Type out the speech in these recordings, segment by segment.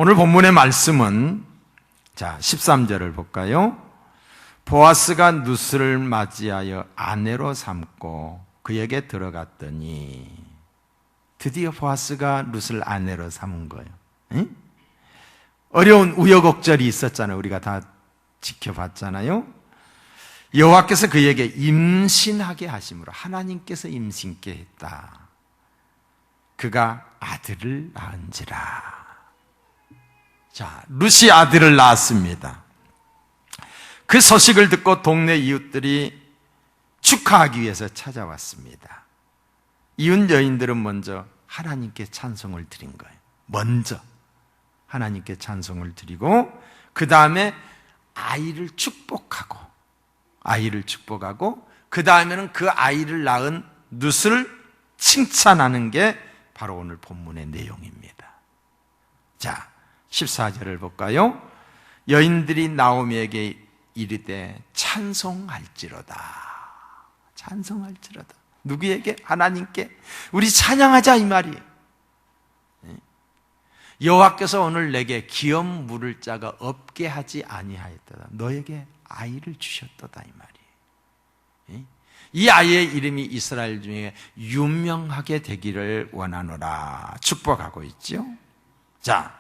오늘 본문의 말씀은 13절을 볼까요? 보아스가 누스를 맞이하여 아내로 삼고 그에게 들어갔더니, 드디어 보아스가 룻을 아내로 삼은 거예요. 응? 어려운 우여곡절이 있었잖아요. 우리가 다 지켜봤잖아요. 여호와께서 그에게 임신하게 하심으로, 하나님께서 임신케 했다. 그가 아들을 낳은지라. 자, 룻이 아들을 낳았습니다. 그 소식을 듣고 동네 이웃들이 축하하기 위해서 찾아왔습니다. 이웃 여인들은 먼저 하나님께 찬송을 드린 거예요. 먼저 하나님께 찬송을 드리고, 그 다음에 아이를 축복하고, 그 다음에는 그 아이를 낳은 룻을 칭찬하는 게 바로 오늘 본문의 내용입니다. 자, 14절을 볼까요? 여인들이 나오미에게 이르되 찬송할지로다. 누구에게? 하나님께. 우리 찬양하자, 이 말이에요. 여호와께서 오늘 내게 기업 물을 자가 없게 하지 아니하였도다. 너에게 아이를 주셨도다, 이 말이에요. 이 아이의 이름이 이스라엘 중에 유명하게 되기를 원하노라. 축복하고 있죠. 자,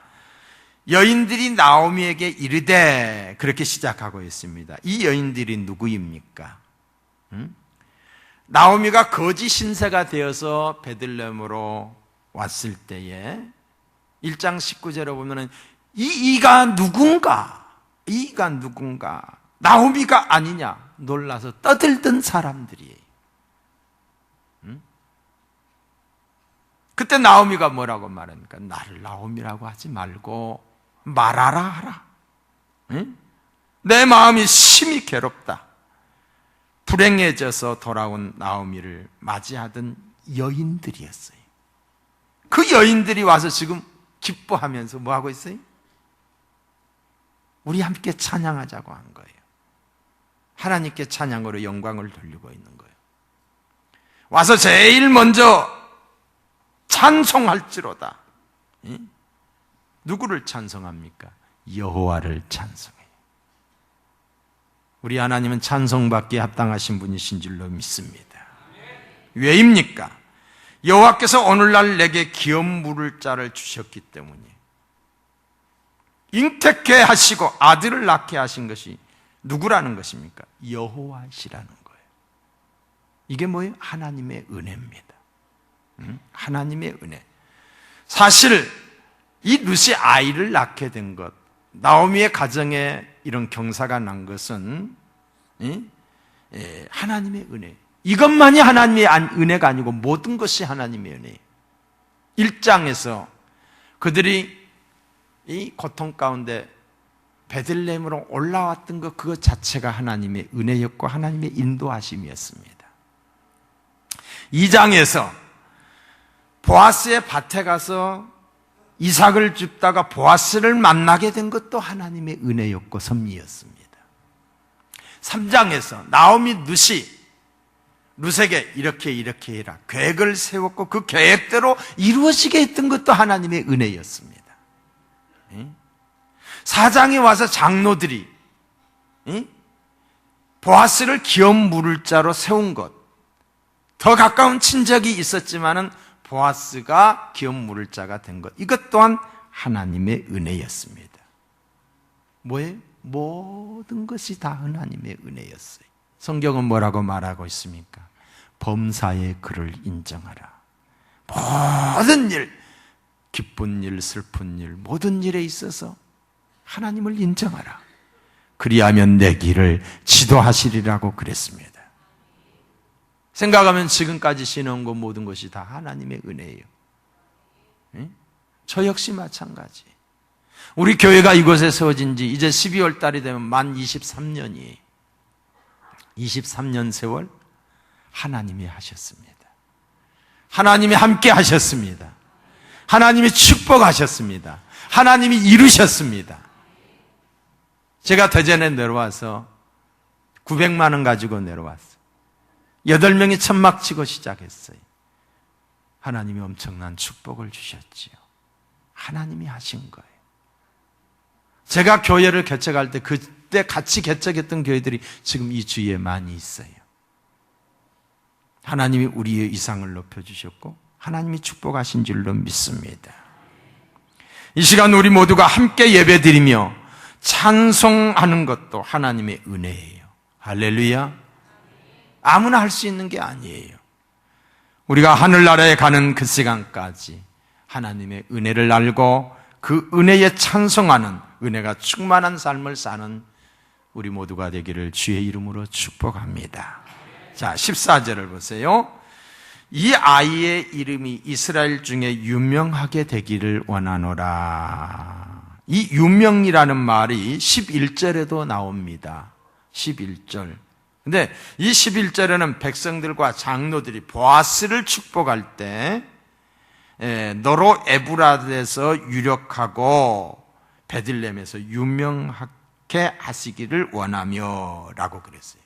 여인들이 나오미에게 이르되, 그렇게 시작하고 있습니다. 이 여인들이 누구입니까? 나오미가 거지 신세가 되어서 베들레헴으로 왔을 때에 1장 19절에 보면은 이가 누군가? 나오미가 아니냐? 놀라서 떠들던 사람들이에요. 그때 나오미가 뭐라고 말합니까? 나를 나오미라고 하지 말고 말하라 하라. 내 마음이 심히 괴롭다. 불행해져서 돌아온 나오미를 맞이하던 여인들이었어요. 그 여인들이 와서 지금 기뻐하면서 뭐 하고 있어요? 우리 함께 찬양하자고 한 거예요. 하나님께 찬양으로 영광을 돌리고 있는 거예요. 와서 제일 먼저 찬송할지로다. 누구를 찬송합니까? 여호와를 찬송해요. 우리 하나님은 찬송받기에 합당하신 분이신 줄로 믿습니다. 왜입니까? 여호와께서 오늘날 내게 기업 물을 자를 주셨기 때문에, 잉태케 하시고 아들을 낳게 하신 것이 누구라는 것입니까? 여호와시라는 거예요. 이게 뭐예요? 하나님의 은혜입니다. 하나님의 은혜. 사실 이 룻이 아이를 낳게 된 것, 나오미의 가정에 이런 경사가 난 것은 하나님의 은혜. 이것만이 하나님의 은혜가 아니고 모든 것이 하나님의 은혜예요. 1장에서 그들이 이 고통 가운데 베들레헴으로 올라왔던 것, 그것 자체가 하나님의 은혜였고 하나님의 인도하심이었습니다. 2장에서 보아스의 밭에 가서 이삭을 줍다가 보아스를 만나게 된 것도 하나님의 은혜였고 섭리였습니다. 3장에서 나오미 룻에게 이렇게 해라 계획을 세웠고 그 계획대로 이루어지게 했던 것도 하나님의 은혜였습니다. 4장에 와서 장로들이 보아스를 기업 물을 자로 세운 것, 더 가까운 친척이 있었지만은 보아스가 기업 물을 자가 된 것, 이것 또한 하나님의 은혜였습니다. 뭐예요? 모든 것이 다 하나님의 은혜였어요. 성경은 뭐라고 말하고 있습니까? 범사의 그를 인정하라. 모든 일, 기쁜 일, 슬픈 일, 모든 일에 있어서 하나님을 인정하라. 그리하면 내 길을 지도하시리라고 그랬습니다. 생각하면 지금까지 신어온 것 모든 것이 다 하나님의 은혜예요. 저 역시 마찬가지. 우리 교회가 이곳에 세워진 지 이제 12월 달이 되면 만 23년이에요. 23년 세월 하나님이 하셨습니다. 하나님이 함께 하셨습니다. 하나님이 축복하셨습니다. 하나님이 이루셨습니다. 제가 대전에 내려와서 900만 원 가지고 내려왔어요. 8명이 천막 치고 시작했어요. 하나님이 엄청난 축복을 주셨지요. 하나님이 하신 거예요. 제가 교회를 개척할 때 그때 같이 개척했던 교회들이 지금 이 주위에 많이 있어요. 하나님이 우리의 이상을 높여주셨고 하나님이 축복하신 줄로 믿습니다. 이 시간 우리 모두가 함께 예배드리며 찬송하는 것도 하나님의 은혜예요. 할렐루야. 아무나 할 수 있는 게 아니에요. 우리가 하늘나라에 가는 그 시간까지 하나님의 은혜를 알고 그 은혜에 찬송하는, 은혜가 충만한 삶을 사는 우리 모두가 되기를 주의 이름으로 축복합니다. 자, 14절을 보세요. 이 아이의 이름이 이스라엘 중에 유명하게 되기를 원하노라. 이 유명이라는 말이 11절에도 나옵니다. 11절. 근데 이 11절에는 백성들과 장로들이 보아스를 축복할 때 너로 에브라드에서 유력하고 베들레헴에서 유명하게 하시기를 원하며 라고 그랬어요.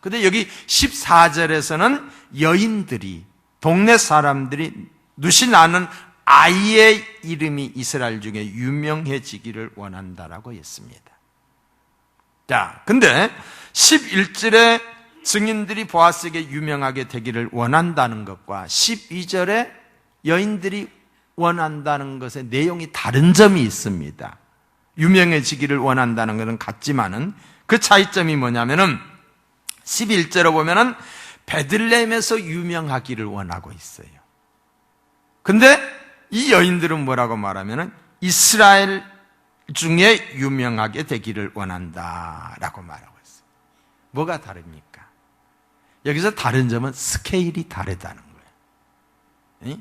근데 여기 14절에서는 여인들이, 동네 사람들이 누시 나는 아이의 이름이 이스라엘 중에 유명해지기를 원한다라고 했습니다. 자, 근데 11절에 증인들이 보아스에게 유명하게 되기를 원한다는 것과 12절에 여인들이 원한다는 것의 내용이 다른 점이 있습니다. 유명해지기를 원한다는 것은 같지만은 그 차이점이 뭐냐면은 11절에 보면은 베들레헴에서 유명하기를 원하고 있어요. 근데 이 여인들은 뭐라고 말하면은 이스라엘 중에 유명하게 되기를 원한다라고 말하고 있어요. 뭐가 다릅니까? 여기서 다른 점은 스케일이 다르다는 거예요.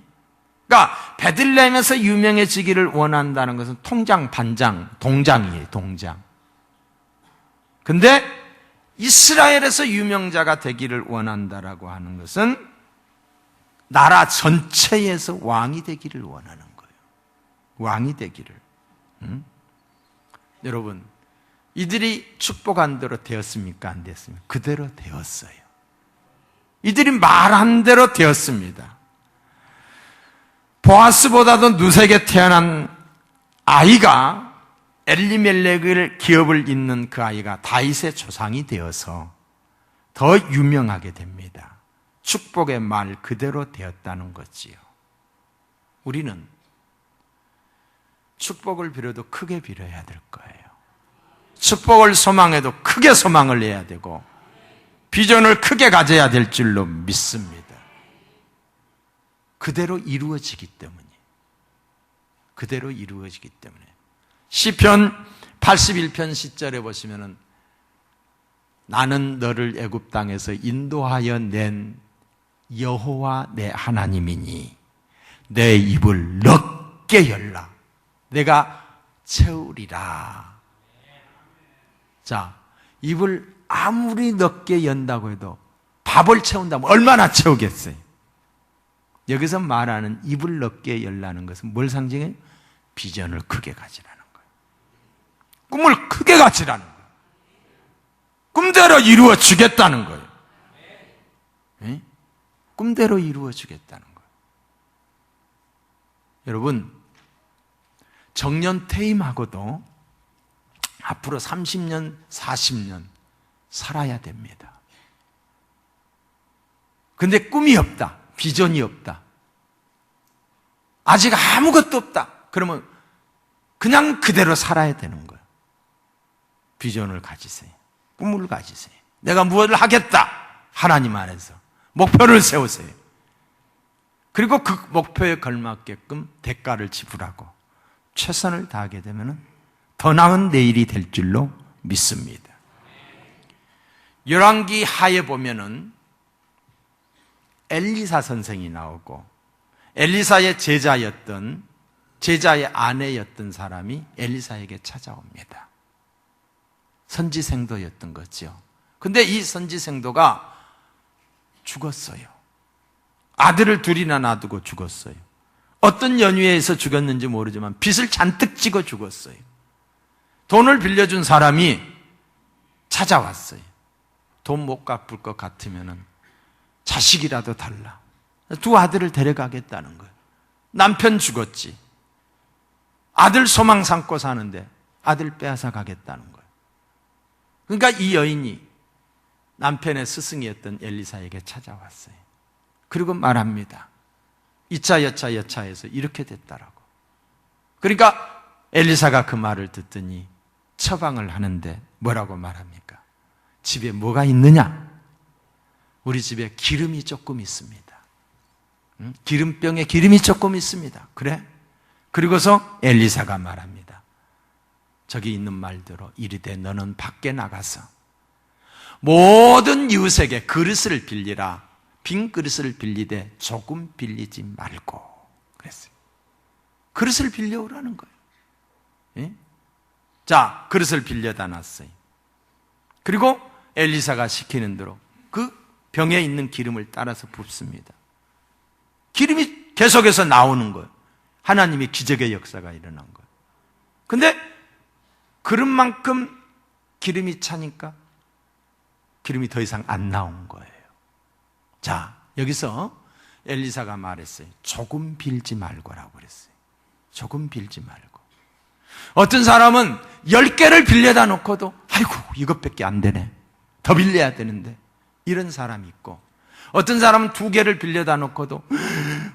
그러니까 베들레헴에서 유명해지기를 원한다는 것은 통장, 반장, 동장이에요. 동장. 근데 이스라엘에서 유명자가 되기를 원한다라고 하는 것은 나라 전체에서 왕이 되기를 원하는 거예요. 왕이 되기를. 여러분, 이들이 축복한 대로 되었습니까? 안 되었습니까? 그대로 되었어요. 이들이 말한 대로 되었습니다. 보아스보다도 누색에 태어난 아이가 엘리멜렉을 기업을 잇는 그 아이가 다윗의 조상이 되어서 더 유명하게 됩니다. 축복의 말 그대로 되었다는 거지요. 우리는 축복을 빌어도 크게 빌어야 될 거예요. 축복을 소망해도 크게 소망을 해야 되고 비전을 크게 가져야 될 줄로 믿습니다. 그대로 이루어지기 때문에. 그대로 이루어지기 때문에. 시편 81편 10절에 보시면은 나는 너를 애굽 땅에서 인도하여 낸 여호와 내 하나님이니 내 입을 넓게 열라. 내가 채우리라. 자, 입을 아무리 넓게 연다고 해도 밥을 채운다면 얼마나 채우겠어요? 여기서 말하는 입을 넓게 열라는 것은 뭘 상징해요? 비전을 크게 가지라는 거예요. 꿈을 크게 가지라는 거예요. 꿈대로 이루어 주겠다는 거예요. 네? 꿈대로 이루어 주겠다는 거예요. 여러분, 정년 퇴임하고도 앞으로 30년, 40년 살아야 됩니다. 근데 꿈이 없다. 비전이 없다. 아직 아무것도 없다. 그러면 그냥 그대로 살아야 되는 거예요. 비전을 가지세요. 꿈을 가지세요. 내가 무엇을 하겠다. 하나님 안에서 목표를 세우세요. 그리고 그 목표에 걸맞게끔 대가를 지불하고 최선을 다하게 되면 더 나은 내일이 될 줄로 믿습니다. 열왕기 하에 보면은 엘리사 선생이 나오고 엘리사의 제자의 아내였던 사람이 엘리사에게 찾아옵니다. 선지생도였던 거죠. 근데 이 선지생도가 죽었어요. 아들을 둘이나 놔두고 죽었어요. 어떤 연유에서 죽었는지 모르지만 빚을 잔뜩 지고 죽었어요. 돈을 빌려준 사람이 찾아왔어요. 돈 못 갚을 것 같으면 자식이라도 달라. 두 아들을 데려가겠다는 거예요. 남편 죽었지. 아들 소망 삼고 사는데 아들 빼앗아 가겠다는 거예요. 그러니까 이 여인이 남편의 스승이었던 엘리사에게 찾아왔어요. 그리고 말합니다. 이차 여차 여차해서 이렇게 됐다라고. 그러니까 엘리사가 그 말을 듣더니 처방을 하는데 뭐라고 말합니까? 집에 뭐가 있느냐? 우리 집에 기름이 조금 있습니다. 기름병에 기름이 조금 있습니다. 그래? 그리고서 엘리사가 말합니다. 저기 있는 말대로 이르되 너는 밖에 나가서 모든 이웃에게 그릇을 빌리라. 빈 그릇을 빌리되 조금 빌리지 말고 그랬어요. 그릇을 빌려오라는 거예요. 예? 자, 그릇을 빌려다 놨어요. 그리고 엘리사가 시키는 대로 그 병에 있는 기름을 따라서 붓습니다. 기름이 계속해서 나오는 거예요. 하나님의 기적의 역사가 일어난 거예요. 근데 그릇만큼 기름이 차니까 기름이 더 이상 안 나온 거예요. 자, 여기서 엘리사가 말했어요. 조금 빌지 말고라고 그랬어요. 조금 빌지 말고. 어떤 사람은 10개를 빌려다 놓고도 아이고 이것밖에 안 되네. 더 빌려야 되는데. 이런 사람이 있고, 어떤 사람은 2개를 빌려다 놓고도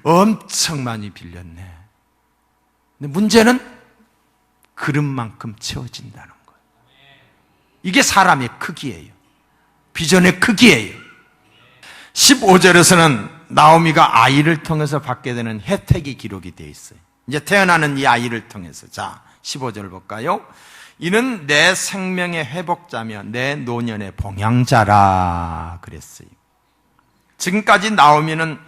엄청 많이 빌렸네. 근데 문제는 그릇만큼 채워진다는 거예요. 이게 사람의 크기예요. 비전의 크기예요. 15절에서는 나오미가 아이를 통해서 받게 되는 혜택이 기록이 되어 있어요. 이제 태어나는 이 아이를 통해서. 자, 15절을 볼까요? 이는 내 생명의 회복자며 내 노년의 봉양자라 그랬어요. 지금까지 나오미는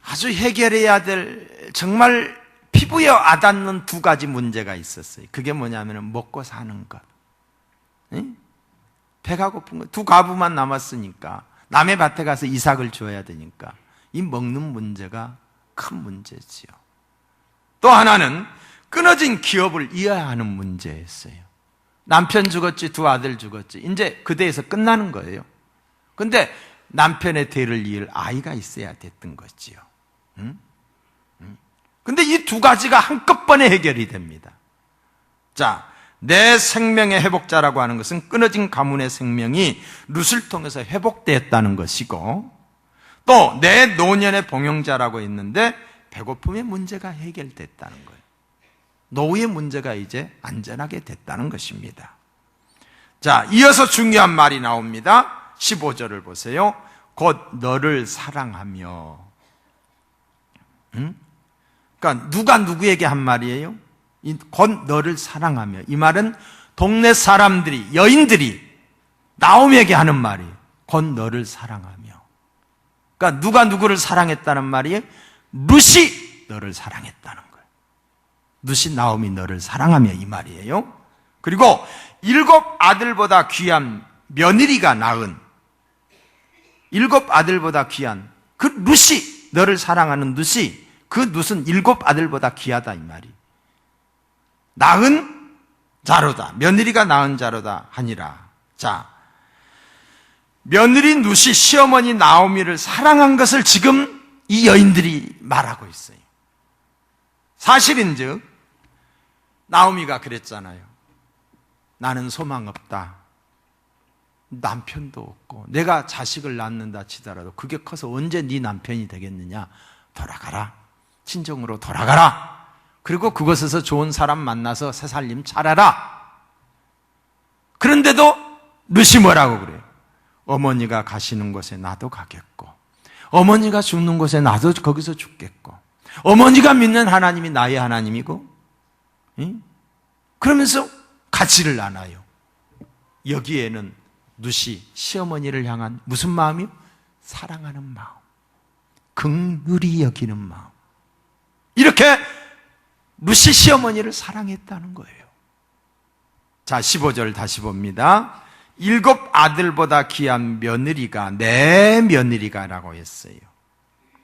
아주 해결해야 될 정말 피부에 와닿는 2가지 문제가 있었어요. 그게 뭐냐면 먹고 사는 것. 응? 배가 고픈 것. 2 과부만 남았으니까 남의 밭에 가서 이삭을 줘야 되니까 이 먹는 문제가 큰 문제지요. 또 하나는 끊어진 기업을 이어야 하는 문제였어요. 남편 죽었지, 2 아들 죽었지. 이제 그 대에서 끝나는 거예요. 근데 남편의 대를 이을 아이가 있어야 됐던 거지요. 근데 이 2가지가 한꺼번에 해결이 됩니다. 자, 내 생명의 회복자라고 하는 것은 끊어진 가문의 생명이 룻을 통해서 회복되었다는 것이고, 또 내 노년의 봉영자라고 있는데 배고픔의 문제가 해결됐다는 거예요. 노후의 문제가 이제 안전하게 됐다는 것입니다. 자, 이어서 중요한 말이 나옵니다. 15절을 보세요. 곧 너를 사랑하며. 그러니까 누가 누구에게 한 말이에요? 곧 너를 사랑하며. 이 말은 동네 사람들이, 여인들이 나오미에게 하는 말이에요. 곧 너를 사랑하며. 그러니까 누가 누구를 사랑했다는 말이에요? 룻이 너를 사랑했다는 거예요. 룻이 나오미 너를 사랑하며 이 말이에요. 그리고 7 아들보다 귀한 며느리가 낳은 7 아들보다 귀한 그 룻이 너를 사랑하는 룻이 그 룻은 7 아들보다 귀하다 이 말이. 낳은 자로다. 며느리가 낳은 자로다 하니라. 자, 며느리 룻이 시어머니 나오미를 사랑한 것을 지금 이 여인들이 말하고 있어요. 사실인즉 나오미가 그랬잖아요. 나는 소망 없다. 남편도 없고 내가 자식을 낳는다 치더라도 그게 커서 언제 네 남편이 되겠느냐. 돌아가라. 친정으로 돌아가라. 그리고 그곳에서 좋은 사람 만나서 새 살림 차려라. 그런데도 룻이 뭐라고 그래요? 어머니가 가시는 곳에 나도 가겠고, 어머니가 죽는 곳에 나도 거기서 죽겠고, 어머니가 믿는 하나님이 나의 하나님이고, 그러면서 가지를 않아요. 여기에는 룻이 시어머니를 향한 무슨 마음이요? 사랑하는 마음, 긍휼히 여기는 마음. 이렇게 룻이 시어머니를 사랑했다는 거예요. 자, 15절 다시 봅니다. 7 아들보다 귀한 며느리가 내 며느리가라고 했어요.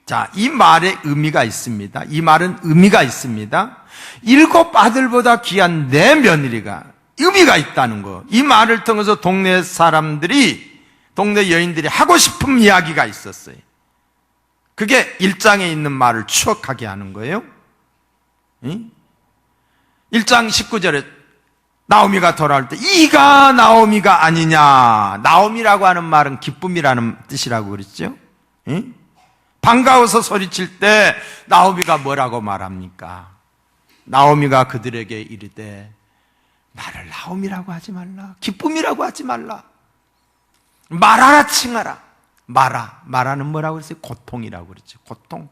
자, 이 말에 의미가 있습니다. 이 말은 의미가 있습니다. 7 아들보다 귀한 내 며느리가 의미가 있다는 거. 이 말을 통해서 동네 사람들이, 동네 여인들이 하고 싶은 이야기가 있었어요. 그게 1장에 있는 말을 추억하게 하는 거예요. 1장 19절에 나오미가 돌아올 때 이가 나오미가 아니냐. 나오미라고 하는 말은 기쁨이라는 뜻이라고 그랬죠. 응? 반가워서 소리칠 때 나오미가 뭐라고 말합니까? 나오미가 그들에게 이르되 나를 나오미라고 하지 말라. 기쁨이라고 하지 말라. 말하라 칭하라. 말하는 뭐라고 그랬어요? 고통이라고 그랬죠. 고통.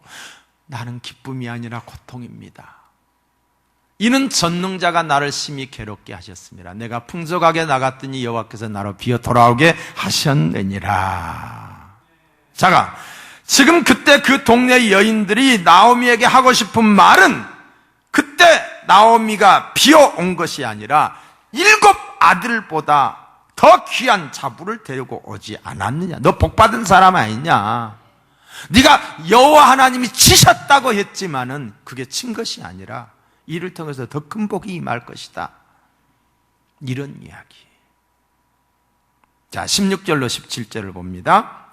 나는 기쁨이 아니라 고통입니다. 이는 전능자가 나를 심히 괴롭게 하셨습니다. 내가 풍족하게 나갔더니 여호와께서 나로 비어 돌아오게 하셨느니라. 자가 지금 그때 그 동네 여인들이 나오미에게 하고 싶은 말은 그때 나오미가 비어온 것이 아니라 7 아들보다 더 귀한 자부를 데리고 오지 않았느냐. 너 복받은 사람 아니냐. 네가 여호와 하나님이 치셨다고 했지만은 그게 친 것이 아니라 이를 통해서 더 큰 복이 임할 것이다. 이런 이야기. 자, 16절로 17절을 봅니다.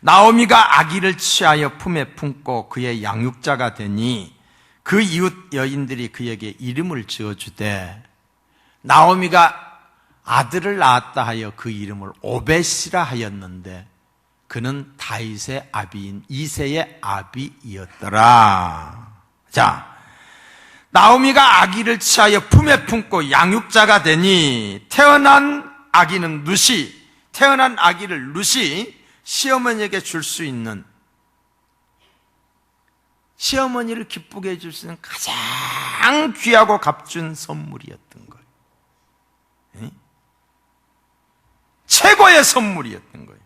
나오미가 아기를 취하여 품에 품고 그의 양육자가 되니 그 이웃 여인들이 그에게 이름을 지어주되 나오미가 아들을 낳았다 하여 그 이름을 오벳이라 하였는데 그는 다윗의 아비인 이새의 아비이었더라. 자, 나오미가 아기를 취하여 품에 품고 양육자가 되니 태어난 아기는 룻이, 태어난 아기를 룻이 시어머니에게 줄 수 있는, 시어머니를 기쁘게 해줄 수 있는 가장 귀하고 값준 선물이었던 거예요. 네? 최고의 선물이었던 거예요.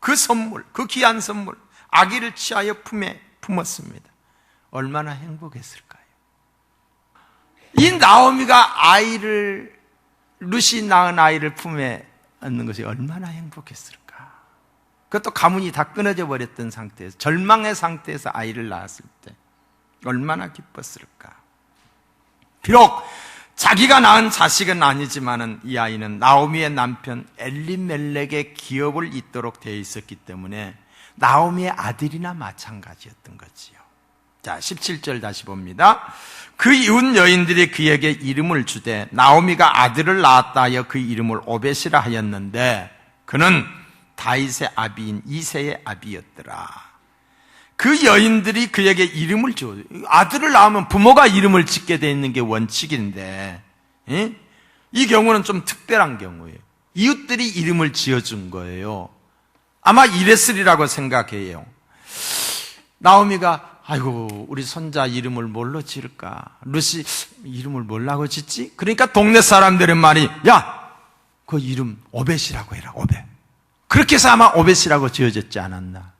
그 선물, 그 귀한 선물, 아기를 취하여 품에 품었습니다. 얼마나 행복했을까요? 이 나오미가 아이를, 룻이 낳은 아이를 품에 안는 것이 얼마나 행복했을까? 그것도 가문이 다 끊어져 버렸던 상태에서, 절망의 상태에서 아이를 낳았을 때 얼마나 기뻤을까? 비록 자기가 낳은 자식은 아니지만은 이 아이는 나오미의 남편 엘리멜렉의 기업을 잇도록 되어 있었기 때문에 나오미의 아들이나 마찬가지였던 거지요. 자, 17절 다시 봅니다. 그 이웃 여인들이 그에게 이름을 주되 나오미가 아들을 낳았다 하여 그 이름을 오벳이라 하였는데 그는 다윗의 아비인 이새의 아비였더라. 그 여인들이 그에게 이름을 지어, 아들을 낳으면 부모가 이름을 짓게 돼 있는 게 원칙인데, 이 경우는 좀 특별한 경우예요. 이웃들이 이름을 지어준 거예요. 아마 이랬으리라고 생각해요. 나오미가 아이고 우리 손자 이름을 뭘로 지을까? 룻이 이름을 뭐라고 짓지? 그러니까 동네 사람들의 말이 야, 그 이름 오벳이라고 해라. 오벳. 그렇게 해서 아마 오벳이라고 지어졌지 않았나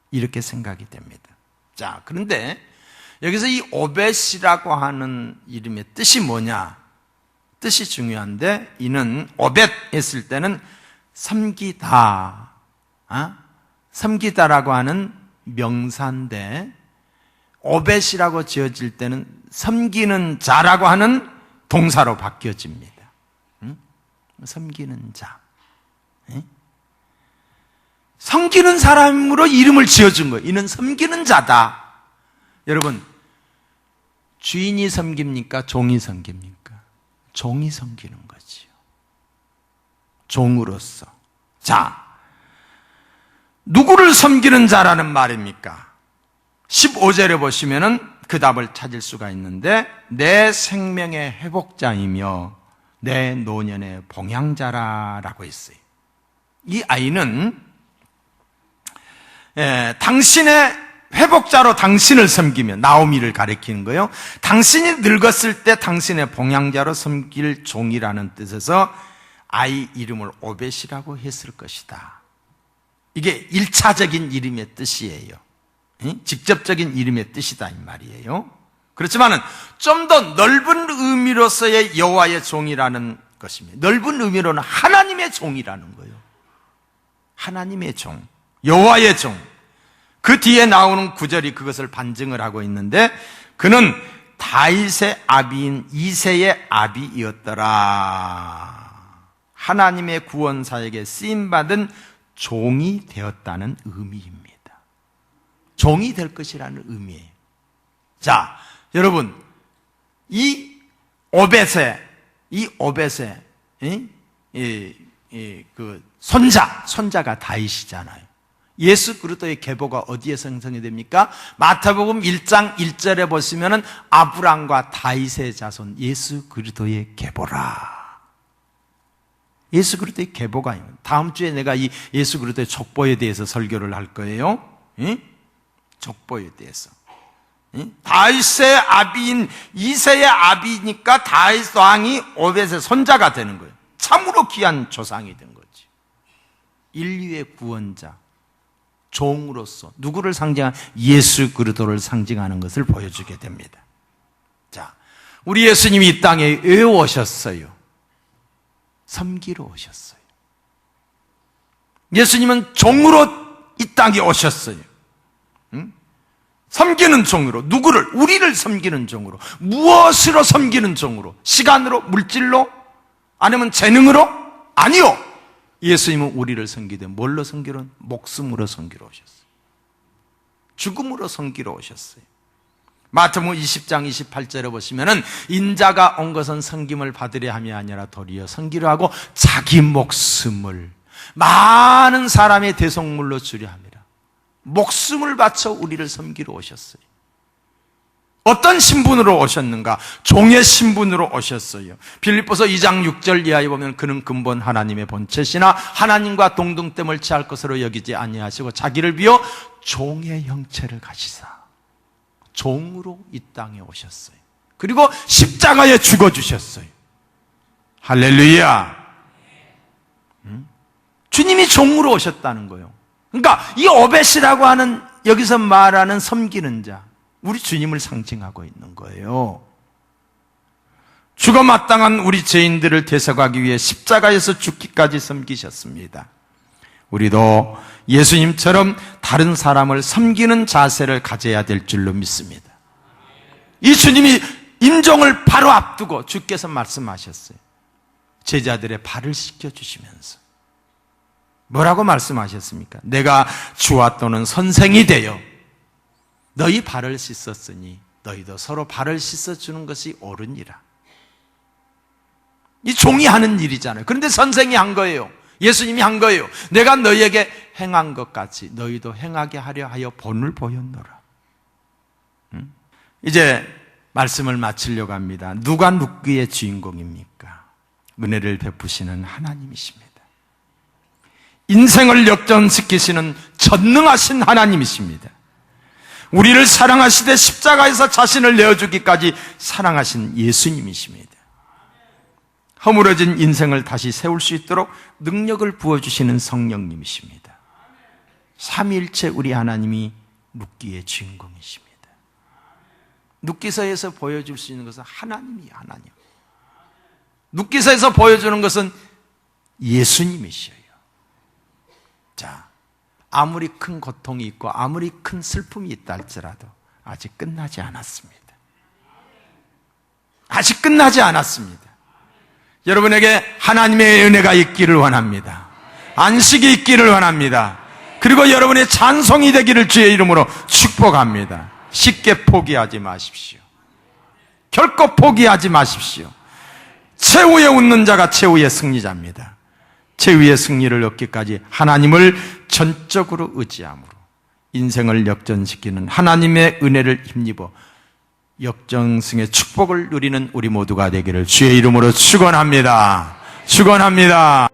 이렇게 생각이 됩니다. 자, 그런데 여기서 이 오벳이라고 하는 이름의 뜻이 뭐냐? 뜻이 중요한데 이는 오벳 했을 때는 섬기다, 섬기다라고 하는 명사인데 오벳이라고 지어질 때는 섬기는 자라고 하는 동사로 바뀌어집니다. 섬기는 자. 섬기는 사람으로 이름을 지어준 거예요. 이는 섬기는 자다. 여러분, 주인이 섬깁니까? 종이 섬깁니까? 종이 섬기는 거지요. 종으로서. 자, 누구를 섬기는 자라는 말입니까? 15절에 보시면은 그 답을 찾을 수가 있는데 내 생명의 회복자이며 내 노년의 봉양자라라고 했어요. 이 아이는 당신의 회복자로 당신을 섬기며 나오미를 가리키는 거예요. 당신이 늙었을 때 당신의 봉양자로 섬길 종이라는 뜻에서 아이 이름을 오벳이라고 했을 것이다. 이게 1차적인 이름의 뜻이에요. 직접적인 이름의 뜻이다 이 말이에요. 그렇지만은 좀 더 넓은 의미로서의 여호와의 종이라는 것입니다. 넓은 의미로는 하나님의 종이라는 거예요. 하나님의 종, 여호와의 종. 그 뒤에 나오는 구절이 그것을 반증을 하고 있는데 그는 다윗의 아비인 이새의 아비이었더라. 하나님의 구원사에게 쓰임받은 종이 되었다는 의미입니다. 종이 될 것이라는 의미예요. 자, 여러분, 이 오벳의 이 오벳의 그 손자가 다윗이잖아요. 예수 그리스도의 계보가 어디에 생성이 됩니까? 마태복음 1장 1절에 보시면은 아브람과 다윗의 자손 예수 그리스도의 계보라. 예수 그리스도의 계보가 있는. 다음 주에 내가 이 예수 그리스도의 족보에 대해서 설교를 할 거예요. 족보에 대해서. 다윗의 아비인 이새의 아비니까 다윗 왕이 오벳의 손자가 되는 거예요. 참으로 귀한 조상이 된 거지. 인류의 구원자, 종으로서 누구를 상징하는? 예수 그리스도를 상징하는 것을 보여주게 됩니다. 자, 우리 예수님이 이 땅에 왜 오셨어요? 섬기러 오셨어요. 예수님은 종으로 이 땅에 오셨어요. 섬기는 종으로. 누구를? 우리를 섬기는 종으로. 무엇으로 섬기는 종으로? 시간으로? 물질로? 아니면 재능으로? 아니요. 예수님은 우리를 섬기되 뭘로 섬기러? 목숨으로 섬기러 오셨어요. 죽음으로 섬기러 오셨어요. 마태복음 20장 28절에 보시면은 인자가 온 것은 섬김을 받으려 함이 아니라 도리어 섬기려 하고 자기 목숨을 많은 사람의 대속물로 주려 함이라. 목숨을 바쳐 우리를 섬기러 오셨어요. 어떤 신분으로 오셨는가? 종의 신분으로 오셨어요. 빌립보서 2장 6절 이하에 보면 그는 근본 하나님의 본체시나 하나님과 동등됨을 취할 것으로 여기지 아니하시고 자기를 비워 종의 형체를 가지사 종으로 이 땅에 오셨어요. 그리고 십자가에 죽어주셨어요. 할렐루야. 주님이 종으로 오셨다는 거예요. 그러니까 이 오벳이라고 하는 여기서 말하는 섬기는 자, 우리 주님을 상징하고 있는 거예요. 죽어 마땅한 우리 죄인들을 대속하기 위해 십자가에서 죽기까지 섬기셨습니다. 우리도 예수님처럼 다른 사람을 섬기는 자세를 가져야 될 줄로 믿습니다. 이 주님이 임종을 바로 앞두고 주께서 말씀하셨어요. 제자들의 발을 씻겨주시면서 뭐라고 말씀하셨습니까? 내가 주와 또는 선생이 되어 너희 발을 씻었으니 너희도 서로 발을 씻어주는 것이 옳으니라. 이 종이 하는 일이잖아요. 그런데 선생이 한 거예요. 예수님이 한 거예요. 내가 너희에게 행한 것 같이 너희도 행하게 하려 하여 본을 보였노라. 이제 말씀을 마치려고 합니다. 누가 눕기의 주인공입니까? 은혜를 베푸시는 하나님이십니다. 인생을 역전시키시는 전능하신 하나님이십니다. 우리를 사랑하시되 십자가에서 자신을 내어주기까지 사랑하신 예수님이십니다. 허물어진 인생을 다시 세울 수 있도록 능력을 부어주시는 성령님이십니다. 삼위일체 우리 하나님이 눕기의 주인공이십니다. 눕기서에서 보여줄 수 있는 것은 하나님이 하나님. 눕기서에서 보여주는 것은 예수님이셔요. 자, 아무리 큰 고통이 있고 아무리 큰 슬픔이 있다 할지라도 아직 끝나지 않았습니다. 아직 끝나지 않았습니다. 여러분에게 하나님의 은혜가 있기를 원합니다. 안식이 있기를 원합니다. 그리고 여러분의 찬송이 되기를 주의 이름으로 축복합니다. 쉽게 포기하지 마십시오. 결코 포기하지 마십시오. 최후에 웃는 자가 최후의 승리자입니다. 최후의 승리를 얻기까지 하나님을 전적으로 의지함으로 인생을 역전시키는 하나님의 은혜를 힘입어 역전승의 축복을 누리는 우리 모두가 되기를 주의 이름으로 축원합니다. 축원합니다.